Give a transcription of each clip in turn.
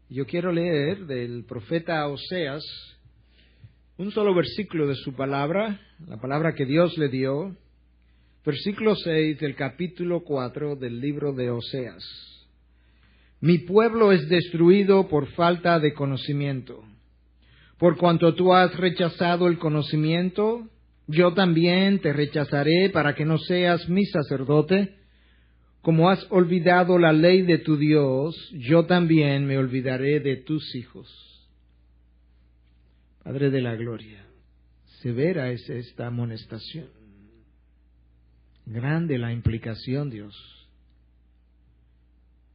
Yo quiero leer del profeta Oseas un solo versículo de su palabra, la palabra que Dios le dio, versículo 6 del capítulo 4 del libro de Oseas. Mi pueblo es destruido por falta de conocimiento. Por cuanto tú has rechazado el conocimiento, yo también te rechazaré para que no seas mi sacerdote. Como has olvidado la ley de tu Dios, yo también me olvidaré de tus hijos. Padre de la gloria, severa es esta amonestación. Grande la implicación, Dios.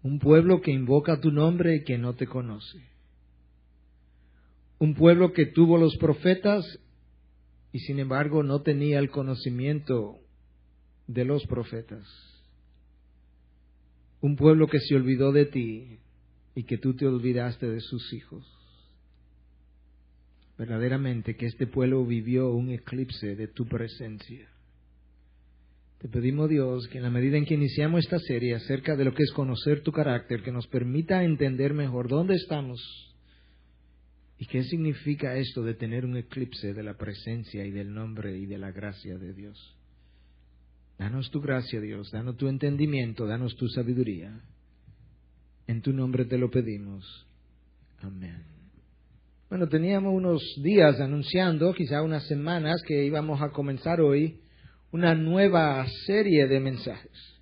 Un pueblo que invoca tu nombre y que no te conoce. Un pueblo que tuvo los profetas y sin embargo no tenía el conocimiento de los profetas. Un pueblo que se olvidó de ti y que tú te olvidaste de sus hijos. Verdaderamente que este pueblo vivió un eclipse de tu presencia. Te pedimos, Dios, que en la medida en que iniciamos esta serie acerca de lo que es conocer tu carácter, que nos permita entender mejor dónde estamos y qué significa esto de tener un eclipse de la presencia y del nombre y de la gracia de Dios. Danos tu gracia, Dios, danos tu entendimiento, danos tu sabiduría. En tu nombre te lo pedimos. Amén. Bueno, teníamos unos días anunciando, quizá unas semanas, que íbamos a comenzar hoy una nueva serie de mensajes.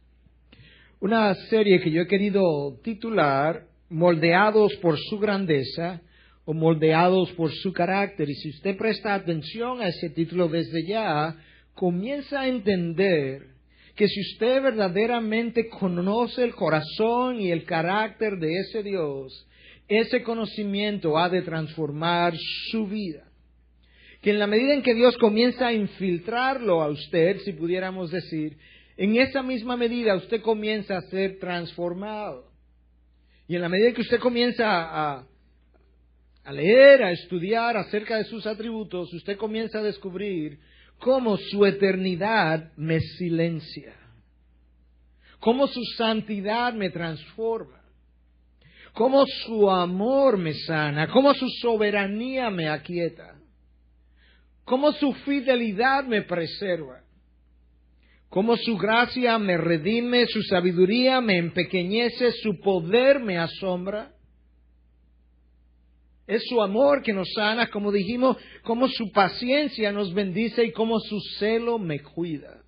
Una serie que yo he querido titular Moldeados por su grandeza o Moldeados por su carácter. Y si usted presta atención a ese título desde ya, comienza a entender que si usted verdaderamente conoce el corazón y el carácter de ese Dios, ese conocimiento ha de transformar su vida. Que en la medida en que Dios comienza a infiltrarlo a usted, si pudiéramos decir, en esa misma medida usted comienza a ser transformado. Y en la medida en que usted comienza a leer, a estudiar acerca de sus atributos, usted comienza a descubrir cómo su eternidad me silencia, cómo su santidad me transforma, cómo su amor me sana, cómo su soberanía me aquieta, cómo su fidelidad me preserva, cómo su gracia me redime, su sabiduría me empequeñece, su poder me asombra. Es su amor que nos sana, como dijimos, como su paciencia nos bendice y como su celo me cuida.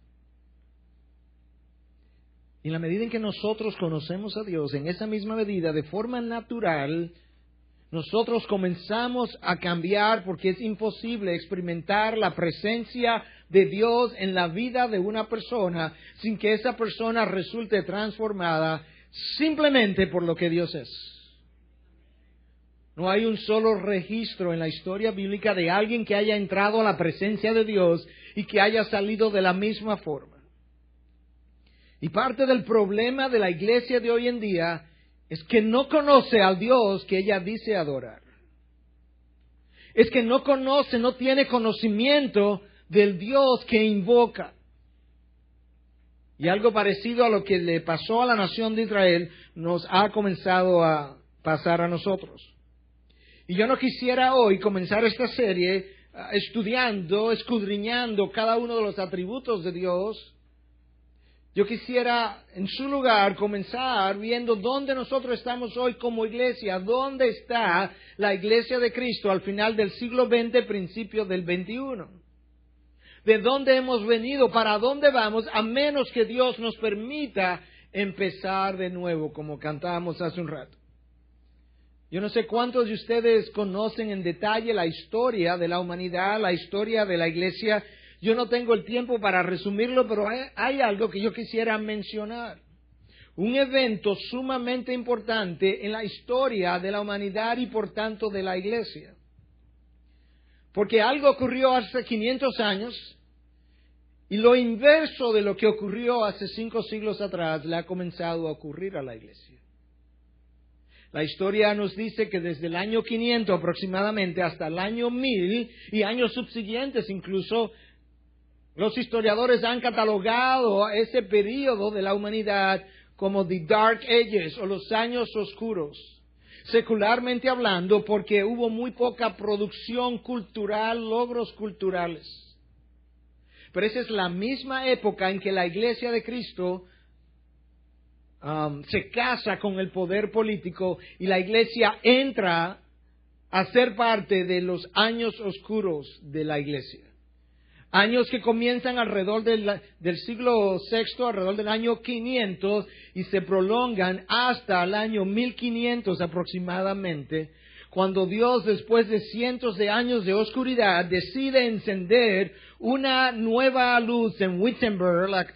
Y en la medida en que nosotros conocemos a Dios, en esa misma medida, de forma natural, nosotros comenzamos a cambiar porque es imposible experimentar la presencia de Dios en la vida de una persona sin que esa persona resulte transformada simplemente por lo que Dios es. No hay un solo registro en la historia bíblica de alguien que haya entrado a la presencia de Dios y que haya salido de la misma forma. Y parte del problema de la iglesia de hoy en día es que no conoce al Dios que ella dice adorar. Es que no conoce, no tiene conocimiento del Dios que invoca. Y algo parecido a lo que le pasó a la nación de Israel nos ha comenzado a pasar a nosotros. Y yo no quisiera hoy comenzar esta serie estudiando, escudriñando cada uno de los atributos de Dios. Yo quisiera, en su lugar, comenzar viendo dónde nosotros estamos hoy como iglesia, dónde está la iglesia de Cristo al final del siglo XX, principio del XXI. De dónde hemos venido, para dónde vamos, a menos que Dios nos permita empezar de nuevo, como cantábamos hace un rato. Yo no sé cuántos de ustedes conocen en detalle la historia de la humanidad, la historia de la iglesia. Yo no tengo el tiempo para resumirlo, pero hay algo que yo quisiera mencionar. Un evento sumamente importante en la historia de la humanidad y por tanto de la iglesia. Porque algo ocurrió hace 500 años y lo inverso de lo que ocurrió hace 5 siglos atrás le ha comenzado a ocurrir a la iglesia. La historia nos dice que desde el año 500 aproximadamente hasta el año 1000 y años subsiguientes incluso, los historiadores han catalogado ese periodo de la humanidad como the Dark Ages o los años oscuros. secularmente hablando, porque hubo muy poca producción cultural, logros culturales. Pero esa es la misma época en que la Iglesia de Cristo se casa con el poder político y la Iglesia entra a ser parte de los años oscuros de la Iglesia. Años que comienzan alrededor del siglo VI, alrededor del año 500, y se prolongan hasta el año 1500 aproximadamente, cuando Dios, después de cientos de años de oscuridad, decide encender una nueva luz en Wittenberg,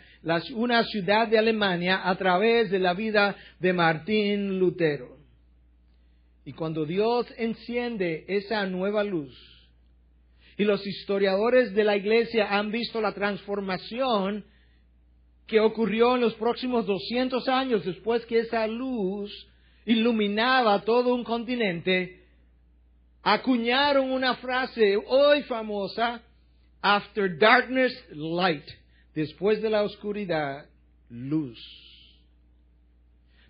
una ciudad de Alemania, a través de la vida de Martín Lutero. Y cuando Dios enciende esa nueva luz, y los historiadores de la Iglesia han visto la transformación que ocurrió en los próximos 200 años después que esa luz iluminaba todo un continente, acuñaron una frase hoy famosa: After darkness, light. Después de la oscuridad, luz.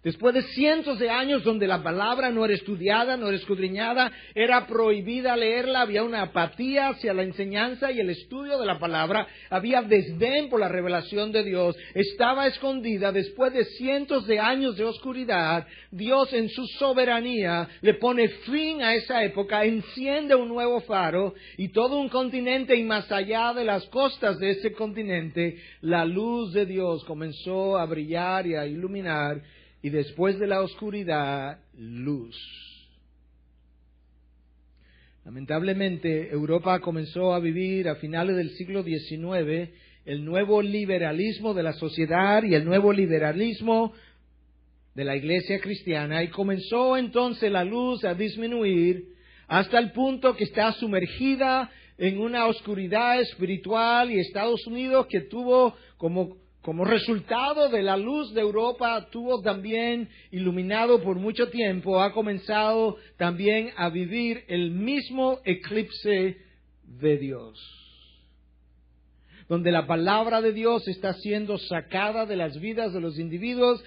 Después de cientos de años donde la palabra no era estudiada, no era escudriñada, era prohibida leerla, había una apatía hacia la enseñanza y el estudio de la palabra, había desdén por la revelación de Dios, estaba escondida. Después de cientos de años de oscuridad, Dios en su soberanía le pone fin a esa época, enciende un nuevo faro y todo un continente y más allá de las costas de ese continente, la luz de Dios comenzó a brillar y a iluminar. Y después de la oscuridad, luz. Lamentablemente, Europa comenzó a vivir a finales del siglo XIX el nuevo liberalismo de la sociedad y el nuevo liberalismo de la iglesia cristiana, y comenzó entonces la luz a disminuir hasta el punto que está sumergida en una oscuridad espiritual, y Estados Unidos, que tuvo como resultado de la luz de Europa, tuvo también iluminado por mucho tiempo, ha comenzado también a vivir el mismo eclipse de Dios, donde la palabra de Dios está siendo sacada de las vidas de los individuos,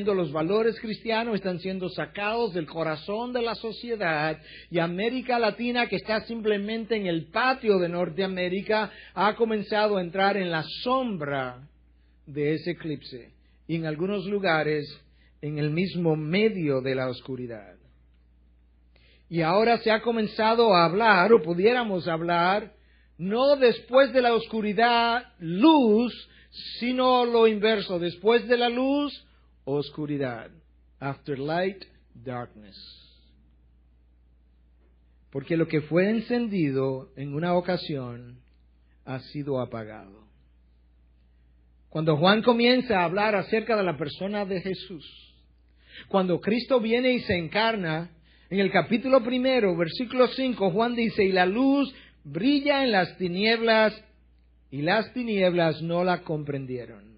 los valores cristianos están siendo sacados del corazón de la sociedad, y América Latina, que está simplemente en el patio de Norteamérica, ha comenzado a entrar en la sombra de ese eclipse, y en algunos lugares en el mismo medio de la oscuridad. Y ahora se ha comenzado a hablar, o pudiéramos hablar, no después de la oscuridad, luz, sino lo inverso: después de la luz, oscuridad. After light, darkness. Porque lo que fue encendido en una ocasión ha sido apagado. Cuando Juan comienza a hablar acerca de la persona de Jesús, cuando Cristo viene y se encarna, en el capítulo 1, versículo 5, Juan dice: y la luz brilla en las tinieblas, y las tinieblas no la comprendieron.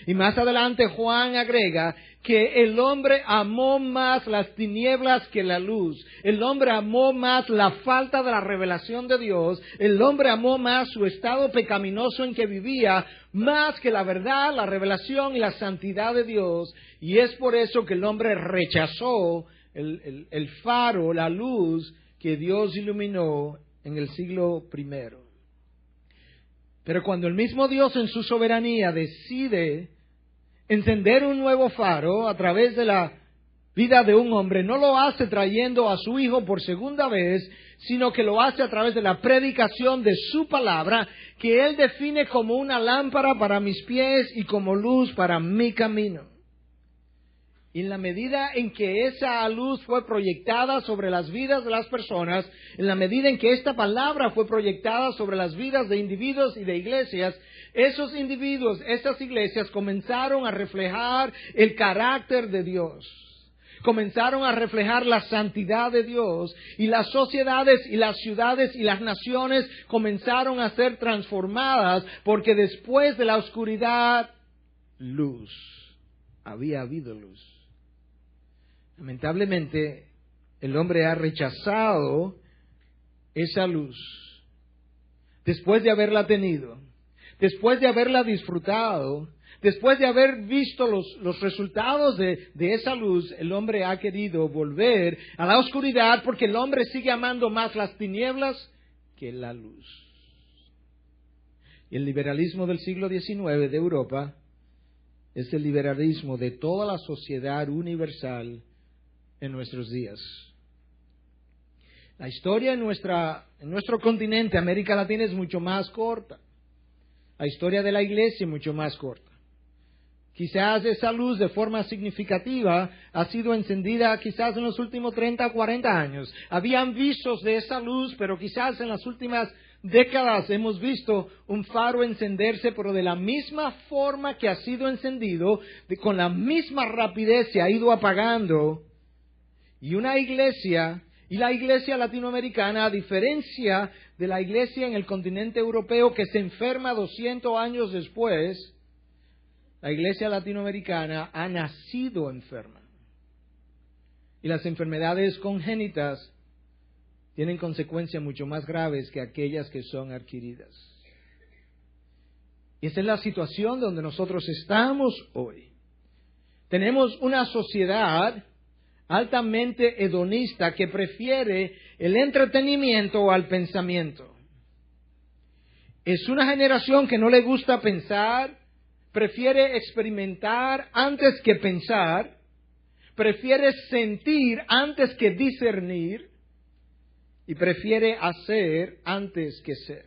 Y más adelante Juan agrega que el hombre amó más las tinieblas que la luz. El hombre amó más la falta de la revelación de Dios. El hombre amó más su estado pecaminoso en que vivía, más que la verdad, la revelación y la santidad de Dios. Y es por eso que el hombre rechazó el faro, la luz que Dios iluminó en el siglo I. Pero cuando el mismo Dios en su soberanía decide encender un nuevo faro a través de la vida de un hombre, no lo hace trayendo a su Hijo por segunda vez, sino que lo hace a través de la predicación de su palabra, que Él define como una lámpara para mis pies y como luz para mi camino. Y en la medida en que esa luz fue proyectada sobre las vidas de las personas, en la medida en que esta palabra fue proyectada sobre las vidas de individuos y de iglesias, esos individuos, esas iglesias comenzaron a reflejar el carácter de Dios. Comenzaron a reflejar la santidad de Dios, y las sociedades y las ciudades y las naciones comenzaron a ser transformadas, porque después de la oscuridad, luz. Había habido luz. Lamentablemente, el hombre ha rechazado esa luz. Después de haberla tenido, después de haberla disfrutado, Después de haber visto los resultados de esa luz, el hombre ha querido volver a la oscuridad porque el hombre sigue amando más las tinieblas que la luz. Y el liberalismo del siglo XIX de Europa es el liberalismo de toda la sociedad universal en nuestros días. La historia en nuestro continente, América Latina, es mucho más corta. La historia de la iglesia es mucho más corta. Quizás esa luz de forma significativa ha sido encendida quizás en los últimos 30 o 40 años. Habían visos de esa luz, pero quizás en las últimas décadas hemos visto un faro encenderse, pero de la misma forma que ha sido encendido, con la misma rapidez se ha ido apagando. Y la iglesia latinoamericana, a diferencia de la iglesia en el continente europeo que se enferma 200 años después, la iglesia latinoamericana ha nacido enferma. Y las enfermedades congénitas tienen consecuencias mucho más graves que aquellas que son adquiridas. Y esa es la situación donde nosotros estamos hoy. Tenemos una sociedad altamente hedonista que prefiere el entretenimiento al pensamiento. Es una generación que no le gusta pensar, prefiere experimentar antes que pensar, prefiere sentir antes que discernir y prefiere hacer antes que ser.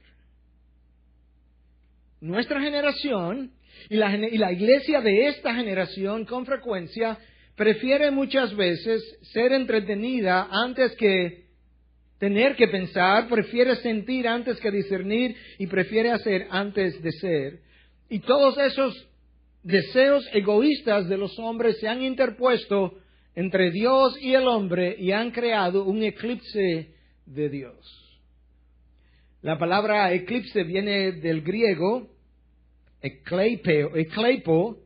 Nuestra generación y la iglesia de esta generación con frecuencia prefiere muchas veces ser entretenida antes que tener que pensar, prefiere sentir antes que discernir y prefiere hacer antes de ser. Y todos esos deseos egoístas de los hombres se han interpuesto entre Dios y el hombre y han creado un eclipse de Dios. La palabra eclipse viene del griego ekleipo,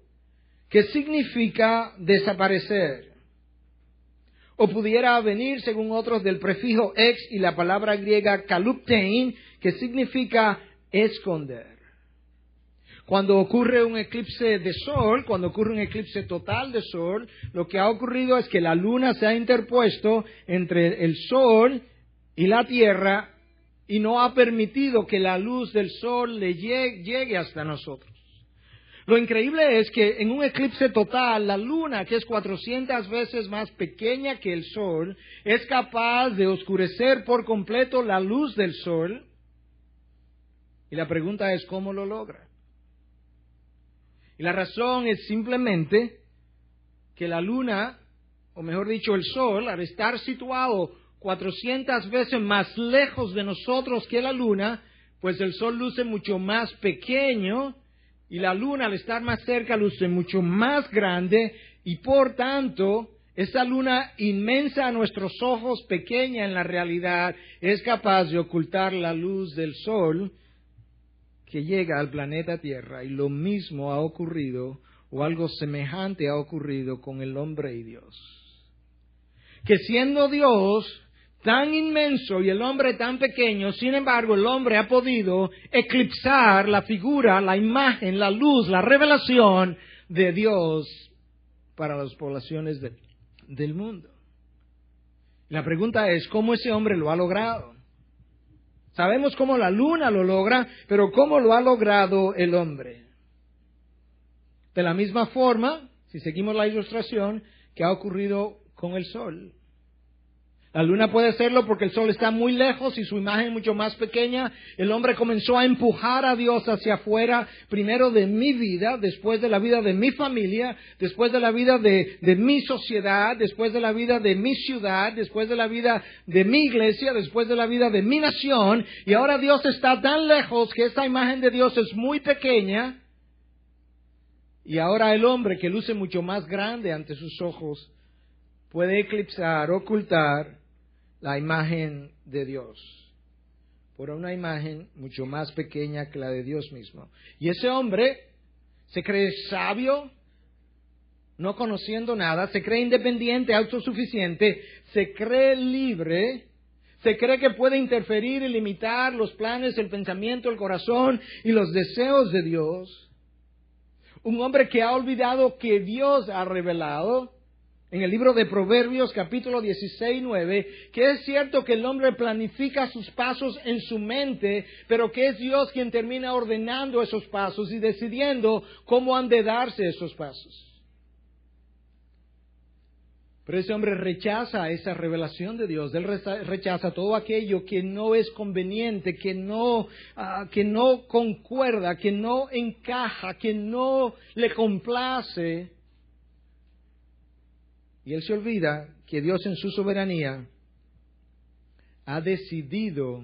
que significa desaparecer. O pudiera venir, según otros, del prefijo ex y la palabra griega kaluptein, que significa esconder. Cuando ocurre un eclipse de sol, cuando ocurre un eclipse total de sol, lo que ha ocurrido es que la luna se ha interpuesto entre el sol y la tierra y no ha permitido que la luz del sol le llegue hasta nosotros. Lo increíble es que en un eclipse total, la luna, que es 400 veces más pequeña que el sol, es capaz de oscurecer por completo la luz del sol. Y la pregunta es, ¿cómo lo logra? Y la razón es simplemente que la luna, o mejor dicho, el sol, al estar situado 400 veces más lejos de nosotros que la luna, pues el sol luce mucho más pequeño y la luna, al estar más cerca, luce mucho más grande y por tanto, esa luna inmensa a nuestros ojos, pequeña en la realidad, es capaz de ocultar la luz del sol que llega al planeta Tierra. Y lo mismo ha ocurrido, o algo semejante ha ocurrido con el hombre y Dios. Que siendo Dios tan inmenso y el hombre tan pequeño, sin embargo el hombre ha podido eclipsar la figura, la imagen, la luz, la revelación de Dios para las poblaciones del mundo. La pregunta es, ¿cómo ese hombre lo ha logrado? Sabemos cómo la luna lo logra, pero ¿cómo lo ha logrado el hombre? De la misma forma, si seguimos la ilustración, que ha ocurrido con el sol. La luna puede hacerlo porque el sol está muy lejos y su imagen es mucho más pequeña. El hombre comenzó a empujar a Dios hacia afuera, primero de mi vida, después de la vida de mi familia, después de la vida de mi sociedad, después de la vida de mi ciudad, después de la vida de mi iglesia, después de la vida de mi nación. Y ahora Dios está tan lejos que esta imagen de Dios es muy pequeña. Y ahora el hombre, que luce mucho más grande ante sus ojos, puede eclipsar, ocultar la imagen de Dios por una imagen mucho más pequeña que la de Dios mismo. Y ese hombre se cree sabio, no conociendo nada, se cree independiente, autosuficiente, se cree libre, se cree que puede interferir y limitar los planes, el pensamiento, el corazón y los deseos de Dios. Un hombre que ha olvidado que Dios ha revelado en el libro de Proverbios, capítulo 16, 9, que es cierto que el hombre planifica sus pasos en su mente, pero que es Dios quien termina ordenando esos pasos y decidiendo cómo han de darse esos pasos. Pero ese hombre rechaza esa revelación de Dios. Él rechaza todo aquello que no es conveniente, que no concuerda, que no encaja, que no le complace. Y él se olvida que Dios en su soberanía ha decidido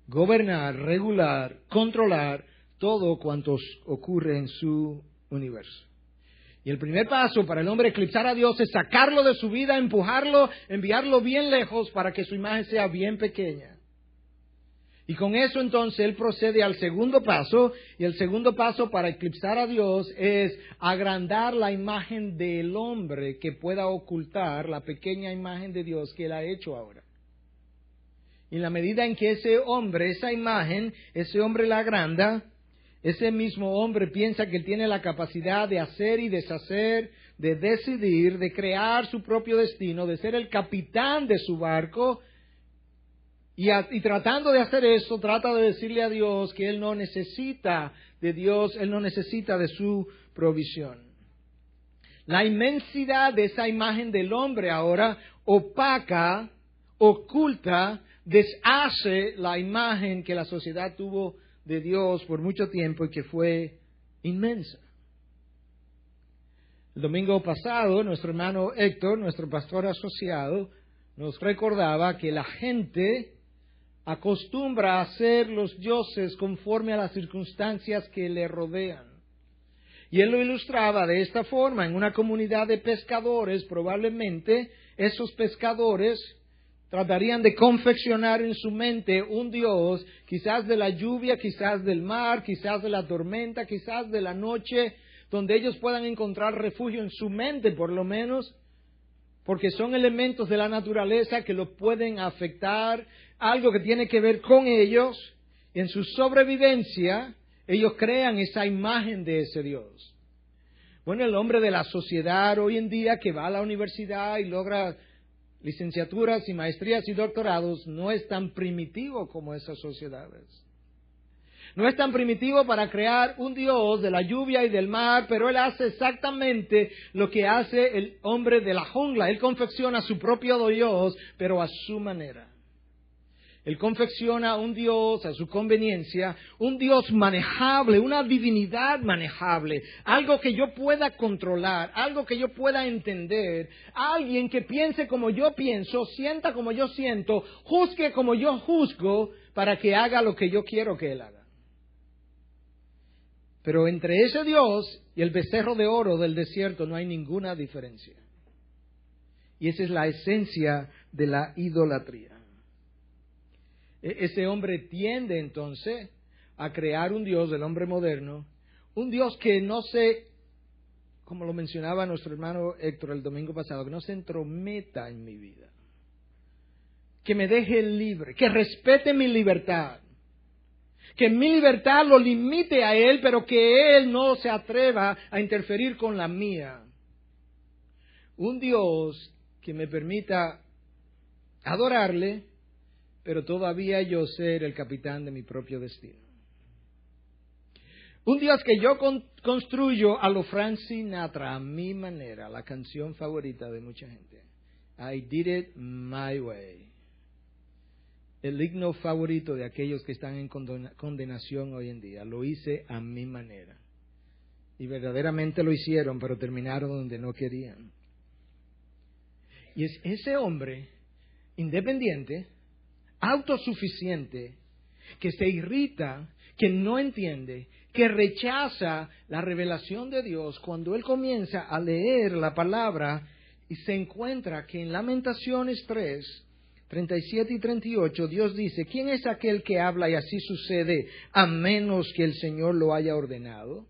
gobernar, regular, controlar todo cuanto ocurre en su universo. Y el primer paso para el hombre eclipsar a Dios es sacarlo de su vida, empujarlo, enviarlo bien lejos para que su imagen sea bien pequeña. Y con eso entonces él procede al segundo paso, y el segundo paso para eclipsar a Dios es agrandar la imagen del hombre que pueda ocultar la pequeña imagen de Dios que él ha hecho ahora. Y en la medida en que ese hombre la agranda, ese mismo hombre piensa que tiene la capacidad de hacer y deshacer, de decidir, de crear su propio destino, de ser el capitán de su barco, y tratando de hacer eso, trata de decirle a Dios que él no necesita de Dios, él no necesita de su provisión. La inmensidad de esa imagen del hombre ahora opaca, oculta, deshace la imagen que la sociedad tuvo de Dios por mucho tiempo y que fue inmensa. El domingo pasado, nuestro hermano Héctor, nuestro pastor asociado, nos recordaba que la gente acostumbra a hacer los dioses conforme a las circunstancias que le rodean. Y él lo ilustraba de esta forma: en una comunidad de pescadores, probablemente esos pescadores tratarían de confeccionar en su mente un dios, quizás de la lluvia, quizás del mar, quizás de la tormenta, quizás de la noche, donde ellos puedan encontrar refugio en su mente por lo menos, porque son elementos de la naturaleza que los pueden afectar, algo que tiene que ver con ellos. En su sobrevivencia, ellos crean esa imagen de ese Dios. Bueno, el hombre de la sociedad hoy en día que va a la universidad y logra licenciaturas y maestrías y doctorados no es tan primitivo como esas sociedades. No es tan primitivo para crear un Dios de la lluvia y del mar, pero él hace exactamente lo que hace el hombre de la jungla. Él confecciona su propio Dios, pero a su manera. Él confecciona un Dios a su conveniencia, un Dios manejable, una divinidad manejable, algo que yo pueda controlar, algo que yo pueda entender, alguien que piense como yo pienso, sienta como yo siento, juzgue como yo juzgo, para que haga lo que yo quiero que él haga. Pero entre ese Dios y el becerro de oro del desierto no hay ninguna diferencia. Y esa es la esencia de la idolatría. Ese hombre tiende entonces a crear un Dios del hombre moderno, un Dios que no se, como lo mencionaba nuestro hermano Héctor el domingo pasado, que no se entrometa en mi vida, que me deje libre, que respete mi libertad, que mi libertad lo limite a él, pero que él no se atreva a interferir con la mía. Un Dios que me permita adorarle, pero todavía yo ser el capitán de mi propio destino. Un Dios que yo construyo a lo Frank Sinatra, a mi manera, la canción favorita de mucha gente. I did it my way. El himno favorito de aquellos que están en condenación hoy en día. Lo hice a mi manera. Y verdaderamente lo hicieron, pero terminaron donde no querían. Y es ese hombre independiente, autosuficiente, que se irrita, que no entiende, que rechaza la revelación de Dios cuando él comienza a leer la palabra y se encuentra que en Lamentaciones 3, 37 y 38, Dios dice: ¿quién es aquel que habla y así sucede a menos que el Señor lo haya ordenado?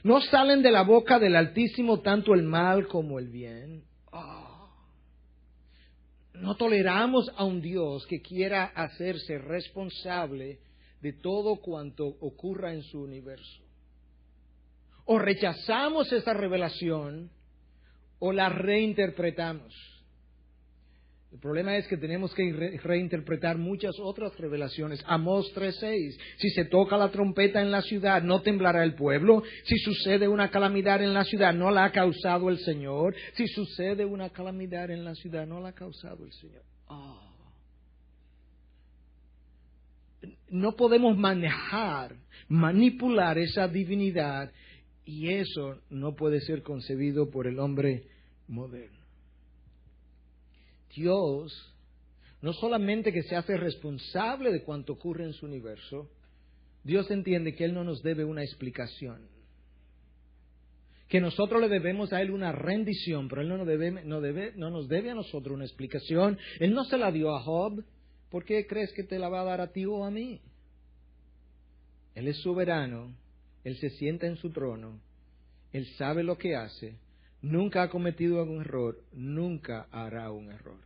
¿No salen de la boca del Altísimo tanto el mal como el bien? No toleramos a un Dios que quiera hacerse responsable de todo cuanto ocurra en su universo. O rechazamos esa revelación o la reinterpretamos. El problema es que tenemos que reinterpretar muchas otras revelaciones. Amós 3:6. Si se toca la trompeta en la ciudad, no temblará el pueblo. Si sucede una calamidad en la ciudad, no la ha causado el Señor. Si sucede una calamidad en la ciudad, no la ha causado el Señor. No podemos manipular esa divinidad, y eso no puede ser concebido por el hombre moderno. Dios no solamente que se hace responsable de cuanto ocurre en su universo, Dios entiende que Él no nos debe una explicación, que nosotros le debemos a Él una rendición, pero Él no nos debe a nosotros una explicación. Él no se la dio a Job. ¿Por qué crees que te la va a dar a ti o a mí? Él es soberano, Él se sienta en su trono, Él sabe lo que hace, nunca ha cometido un error, nunca hará un error.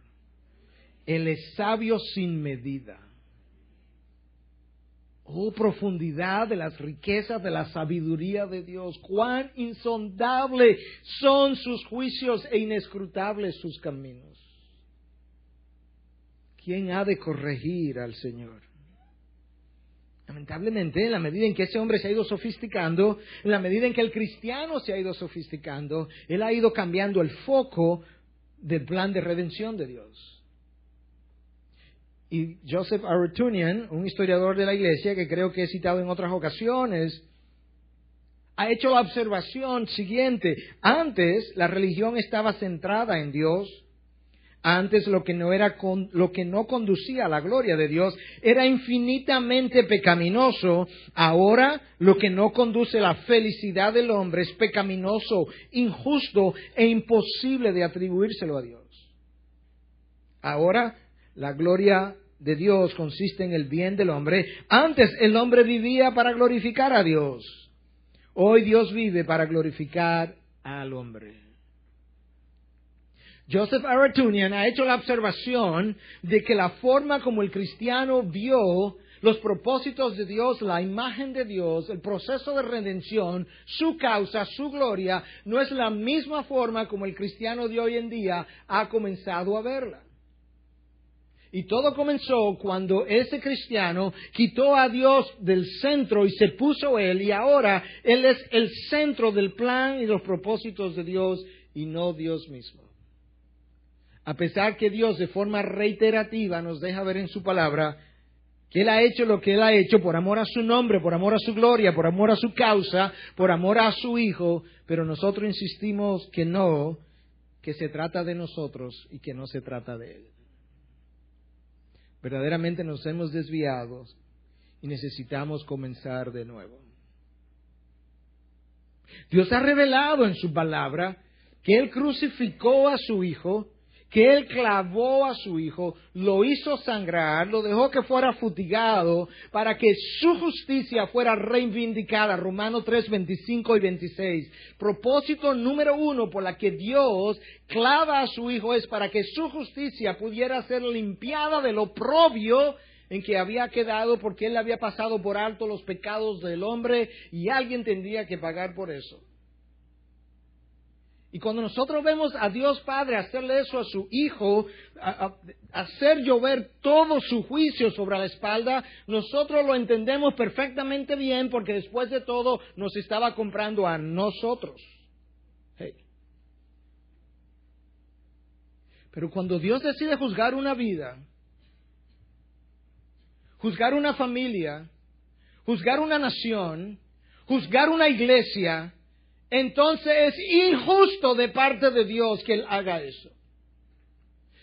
Él es sabio sin medida. Oh, profundidad de las riquezas de la sabiduría de Dios. Cuán insondables son sus juicios e inescrutables sus caminos. ¿Quién ha de corregir al Señor? Lamentablemente, en la medida en que ese hombre se ha ido sofisticando, en la medida en que el cristiano se ha ido sofisticando, él ha ido cambiando el foco del plan de redención de Dios. Y Joseph Aretunian, un historiador de la Iglesia que creo que he citado en otras ocasiones, ha hecho la observación siguiente. Antes la religión estaba centrada en Dios. Antes lo que no conducía a la gloria de Dios era infinitamente pecaminoso. Ahora lo que no conduce a la felicidad del hombre es pecaminoso, injusto e imposible de atribuírselo a Dios. Ahora la gloria de Dios consiste en el bien del hombre. Antes el hombre vivía para glorificar a Dios. Hoy Dios vive para glorificar al hombre. Joseph Aretunian ha hecho la observación de que la forma como el cristiano vio los propósitos de Dios, la imagen de Dios, el proceso de redención, su causa, su gloria, no es la misma forma como el cristiano de hoy en día ha comenzado a verla. Y todo comenzó cuando ese cristiano quitó a Dios del centro y se puso Él, y ahora Él es el centro del plan y los propósitos de Dios y no Dios mismo. A pesar que Dios de forma reiterativa nos deja ver en su palabra que Él ha hecho lo que Él ha hecho por amor a su nombre, por amor a su gloria, por amor a su causa, por amor a su Hijo, pero nosotros insistimos que no, que se trata de nosotros y que no se trata de Él. Verdaderamente nos hemos desviado y necesitamos comenzar de nuevo. Dios ha revelado en su palabra que Él crucificó a su Hijo, que Él clavó a su Hijo, lo hizo sangrar, lo dejó que fuera futigado para que su justicia fuera reivindicada. Romanos 3, 25 y 26. Propósito número 1 por la que Dios clava a su Hijo es para que su justicia pudiera ser limpiada del oprobio en que había quedado, porque Él había pasado por alto los pecados del hombre y alguien tendría que pagar por eso. Y cuando nosotros vemos a Dios Padre hacerle eso a su Hijo, hacer llover todo su juicio sobre la espalda, nosotros lo entendemos perfectamente bien, porque después de todo nos estaba comprando a nosotros. Hey. Pero cuando Dios decide juzgar una vida, juzgar una familia, juzgar una nación, juzgar una iglesia, entonces es injusto de parte de Dios que Él haga eso.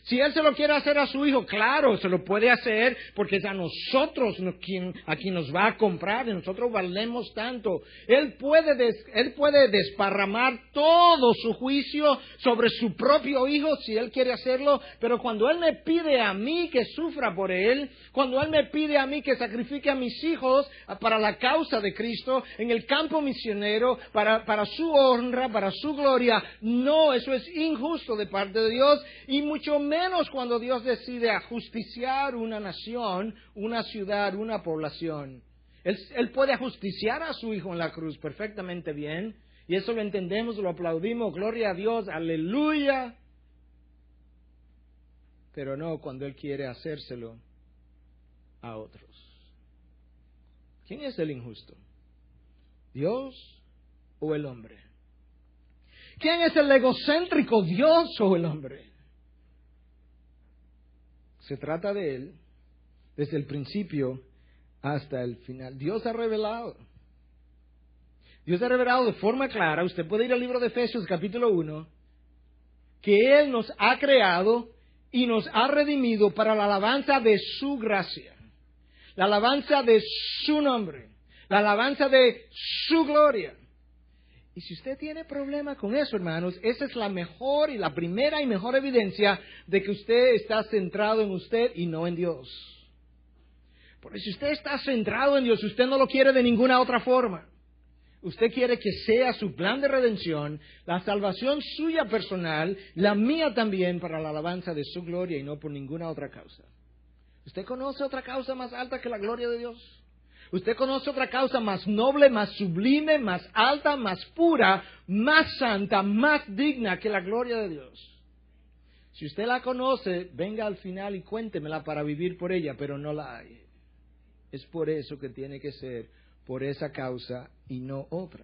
Si Él se lo quiere hacer a su Hijo, claro, se lo puede hacer porque es a nosotros a quien nos va a comprar y nosotros valemos tanto. Él puede desparramar todo su juicio sobre su propio Hijo si Él quiere hacerlo, pero cuando Él me pide a mí que sufra por Él, cuando Él me pide a mí que sacrifique a mis hijos para la causa de Cristo, en el campo misionero, para su honra, para su gloria, no, eso es injusto de parte de Dios, y mucho menos cuando Dios decide ajusticiar una nación, una ciudad, una población. Él puede ajusticiar a su Hijo en la cruz perfectamente bien, y eso lo entendemos, lo aplaudimos, gloria a Dios, aleluya. Pero no cuando Él quiere hacérselo a otros. ¿Quién es el injusto? ¿Dios o el hombre? ¿Quién es el egocéntrico, Dios o el hombre? Se trata de Él desde el principio hasta el final. Dios ha revelado. Dios ha revelado de forma clara, usted puede ir al libro de Efesios capítulo 1, que Él nos ha creado y nos ha redimido para la alabanza de su gracia, la alabanza de su nombre, la alabanza de su gloria. Y si usted tiene problema con eso, hermanos, esa es la mejor y la primera y mejor evidencia de que usted está centrado en usted y no en Dios. Porque si usted está centrado en Dios, usted no lo quiere de ninguna otra forma. Usted quiere que sea su plan de redención, la salvación suya personal, la mía también, para la alabanza de su gloria y no por ninguna otra causa. ¿Usted conoce otra causa más alta que la gloria de Dios? ¿Usted conoce otra causa más noble, más sublime, más alta, más pura, más santa, más digna que la gloria de Dios? Si usted la conoce, venga al final y cuéntemela para vivir por ella, pero no la hay. Es por eso que tiene que ser por esa causa y no otra.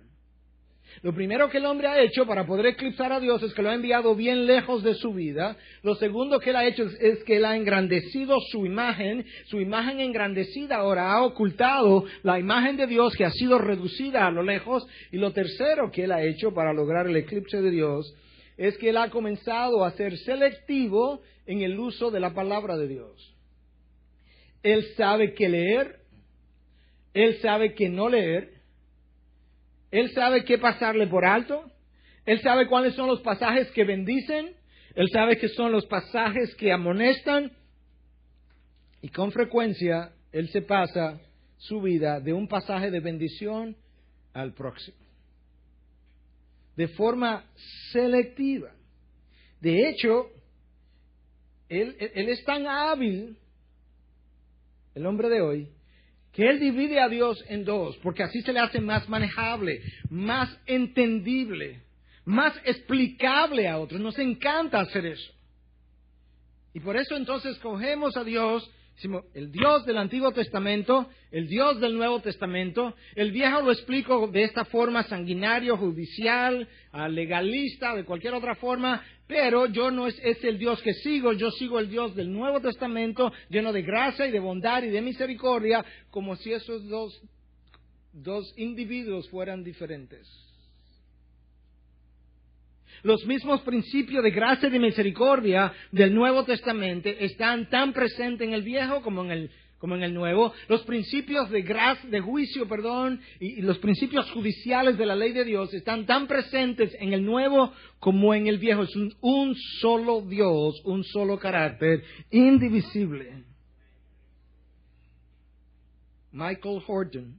Lo primero que el hombre ha hecho para poder eclipsar a Dios es que lo ha enviado bien lejos de su vida. Lo segundo que él ha hecho es que él ha engrandecido su imagen engrandecida ahora ha ocultado la imagen de Dios que ha sido reducida a lo lejos. Y lo tercero que él ha hecho para lograr el eclipse de Dios es que él ha comenzado a ser selectivo en el uso de la palabra de Dios. Él sabe qué leer. Él sabe qué no leer, Él sabe qué pasarle por alto, Él sabe cuáles son los pasajes que bendicen, Él sabe qué son los pasajes que amonestan, y con frecuencia Él se pasa su vida de un pasaje de bendición al próximo, de forma selectiva. De hecho, Él es tan hábil, el hombre de hoy, que Él divide a Dios en dos, porque así se le hace más manejable, más entendible, más explicable a otros. Nos encanta hacer eso. Y por eso entonces cogemos a Dios, decimos, el Dios del Antiguo Testamento, el Dios del Nuevo Testamento. El viejo lo explico de esta forma sanguinario, judicial, legalista, de cualquier otra forma, pero yo no es el Dios que sigo, yo sigo el Dios del Nuevo Testamento, lleno de gracia y de bondad y de misericordia, como si esos dos individuos fueran diferentes. Los mismos principios de gracia y de misericordia del Nuevo Testamento están tan presentes en el Viejo como en el Nuevo. Los principios de gracia, de juicio, y los principios judiciales de la ley de Dios están tan presentes en el Nuevo como en el Viejo. Es un solo Dios, un solo carácter, indivisible. Michael Horton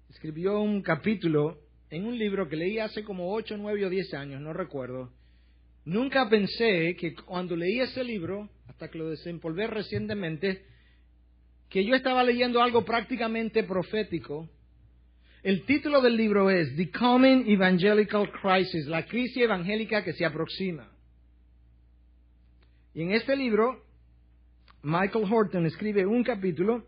escribió un capítulo en un libro que leí hace como 8, 9 o 10 años, no recuerdo. Nunca pensé que cuando leí ese libro, hasta que lo desempolvé recientemente, que yo estaba leyendo algo prácticamente profético. El título del libro es The Coming Evangelical Crisis, la crisis evangélica que se aproxima. Y en este libro, Michael Horton escribe un capítulo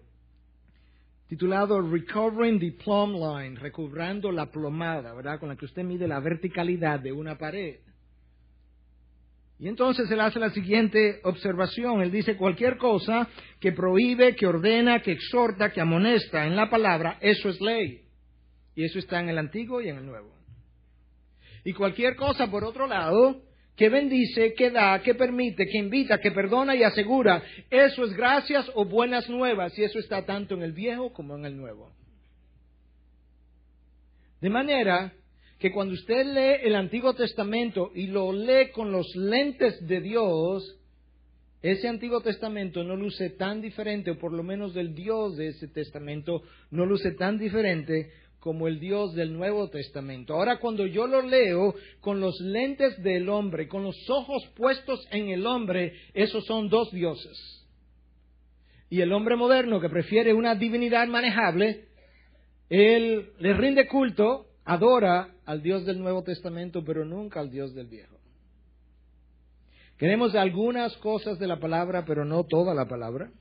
titulado Recovering the Plumb Line, recobrando la plomada, ¿verdad?, con la que usted mide la verticalidad de una pared. Y entonces él hace la siguiente observación. Él dice, cualquier cosa que prohíbe, que ordena, que exhorta, que amonesta en la palabra, eso es ley. Y eso está en el Antiguo y en el Nuevo. Y cualquier cosa, por otro lado, que bendice, que da, que permite, que invita, que perdona y asegura, eso es gracias o buenas nuevas, y eso está tanto en el Viejo como en el Nuevo. De manera que cuando usted lee el Antiguo Testamento y lo lee con los lentes de Dios, ese Antiguo Testamento no luce tan diferente, o por lo menos el Dios de ese Testamento no luce tan diferente como el Dios del Nuevo Testamento. Ahora, cuando yo lo leo con los lentes del hombre, con los ojos puestos en el hombre, esos son dos dioses. Y el hombre moderno que prefiere una divinidad manejable, él le rinde culto adora al Dios del Nuevo Testamento, pero nunca al Dios del Viejo. Queremos algunas cosas de la palabra, pero no toda la palabra.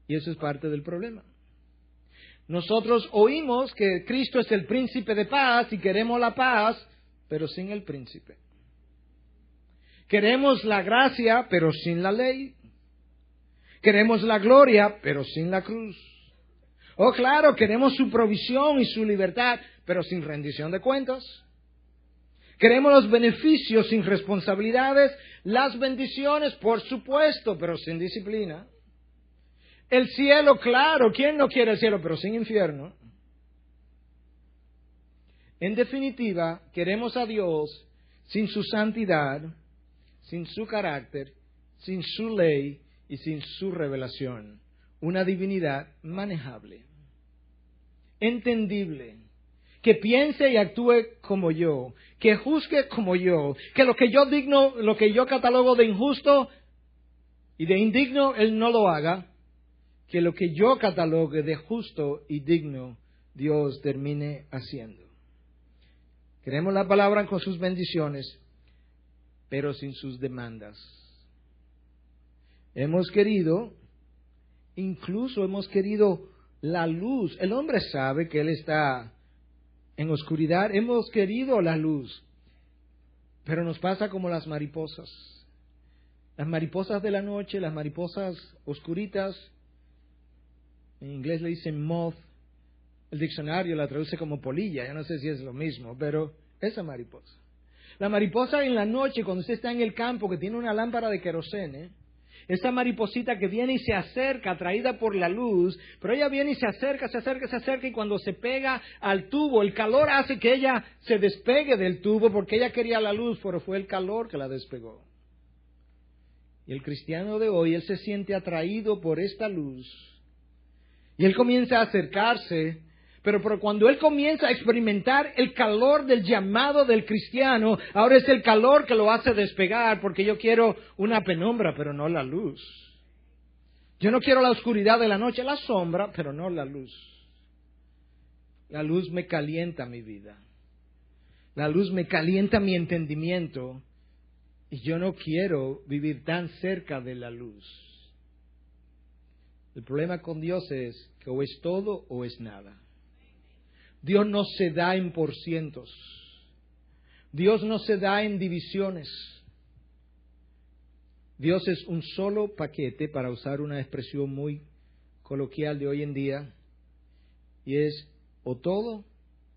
Y eso es parte del problema. Nosotros oímos que Cristo es el príncipe de paz y queremos la paz, pero sin el príncipe. Queremos la gracia, pero sin la ley. Queremos la gloria, pero sin la cruz. Oh, claro, queremos su provisión y su libertad, pero sin rendición de cuentas. Queremos los beneficios sin responsabilidades, las bendiciones, por supuesto, pero sin disciplina. El cielo, claro, ¿quién no quiere el cielo, pero sin infierno? En definitiva, queremos a Dios sin su santidad, sin su carácter, sin su ley y sin su revelación. Una divinidad manejable, entendible, que piense y actúe como yo, que juzgue como yo, que lo que yo catalogo de injusto y de indigno, Él no lo haga, que lo que yo catalogue de justo y digno, Dios termine haciendo. Queremos la palabra con sus bendiciones, pero sin sus demandas. Incluso hemos querido la luz. El hombre sabe que él está en oscuridad. Hemos querido la luz, pero nos pasa como las mariposas. Las mariposas de la noche, las mariposas oscuritas. En inglés le dicen moth. El diccionario la traduce como polilla. Yo no sé si es lo mismo, pero esa mariposa. La mariposa en la noche, cuando usted está en el campo, que tiene una lámpara de querosene, esa mariposita que viene y se acerca, atraída por la luz, pero ella viene y se acerca, y cuando se pega al tubo, el calor hace que ella se despegue del tubo, porque ella quería la luz, pero fue el calor que la despegó. Y el cristiano de hoy, él se siente atraído por esta luz, y él comienza a acercarse, pero cuando él comienza a experimentar el calor del llamado del cristiano, ahora es el calor que lo hace despegar, porque yo quiero una penumbra, pero no la luz. Yo no quiero la oscuridad de la noche, la sombra, pero no la luz. La luz me calienta mi vida. La luz me calienta mi entendimiento, y yo no quiero vivir tan cerca de la luz. El problema con Dios es que o es todo o es nada. Dios no se da en porcientos. Dios no se da en divisiones. Dios es un solo paquete, para usar una expresión muy coloquial de hoy en día, y es o todo